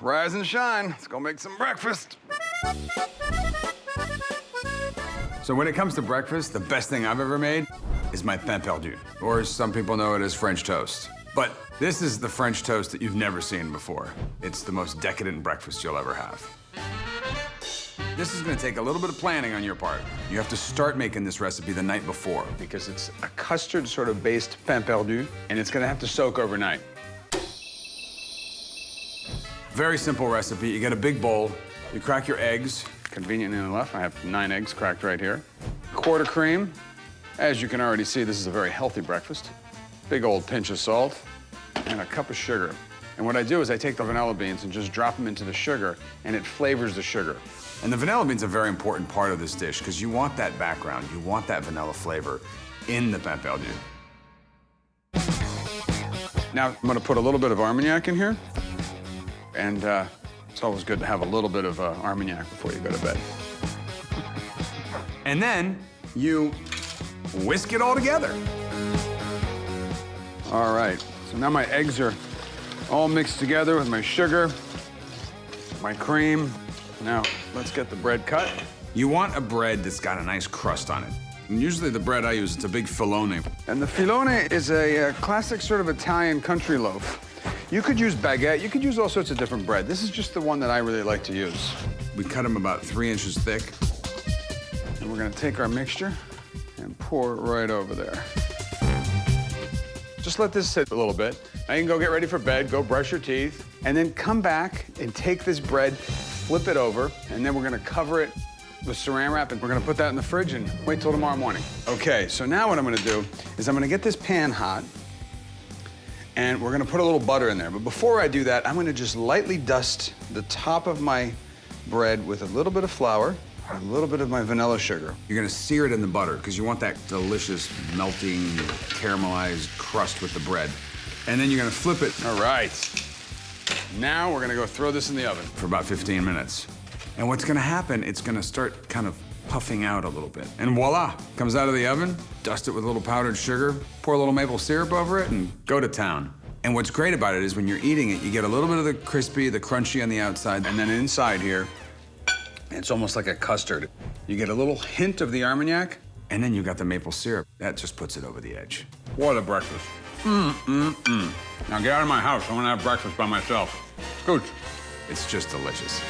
rise and shine. Let's go make some breakfast. So when it comes to breakfast, the best thing I've ever made is my pain perdu, or as some people know it as French toast. But this is the French toast that you've never seen before. It's the most decadent breakfast you'll ever have. This is gonna take a little bit of planning on your part. You have to start making this recipe the night before because it's a custard sort of based pain perdu, and it's gonna have to soak overnight. Very simple recipe. You get a big bowl, you crack your eggs. Conveniently enough, I have 9 eggs cracked right here. Quarter cream. As you can already see, this is a very healthy breakfast. Big old pinch of salt and a cup of sugar. And what I do is I take the vanilla beans and just drop them into the sugar, and it flavors the sugar. And the vanilla beans are a very important part of this dish because you want that background, you want that vanilla flavor in the pain perdu. Now, I'm gonna put a little bit of Armagnac in here. And it's always good to have a little bit of Armagnac before you go to bed. And then you whisk it all together. All right, so now my eggs are all mixed together with my sugar, my cream. Now, let's get the bread cut. You want a bread that's got a nice crust on it. And usually the bread I use, it's a big filone. And the filone is a classic sort of Italian country loaf. You could use baguette, you could use all sorts of different bread. This is just the one that I really like to use. We cut them about 3 inches thick. And we're gonna take our mixture and pour it right over there. Just let this sit a little bit. Now you can go get ready for bed, go brush your teeth, and then come back and take this bread, flip it over, and then we're gonna cover it with saran wrap, and we're gonna put that in the fridge and wait till tomorrow morning. Okay, so now what I'm gonna do is I'm gonna get this pan hot, and we're gonna put a little butter in there. But before I do that, I'm gonna just lightly dust the top of my bread with a little bit of flour, a little bit of my vanilla sugar. You're gonna sear it in the butter because you want that delicious, melting, caramelized crust with the bread. And then you're gonna flip it. All right. Now we're gonna go throw this in the oven for about 15 minutes. And what's gonna happen, it's gonna start kind of puffing out a little bit. And voila, comes out of the oven, dust it with a little powdered sugar, pour a little maple syrup over it, and go to town. And what's great about it is when you're eating it, you get a little bit of the crispy, the crunchy on the outside, and then inside here, it's almost like a custard. You get a little hint of the Armagnac, and then you got the maple syrup. That just puts it over the edge. What a breakfast. Now get out of my house, I wanna have breakfast by myself. Scooch. It's just delicious.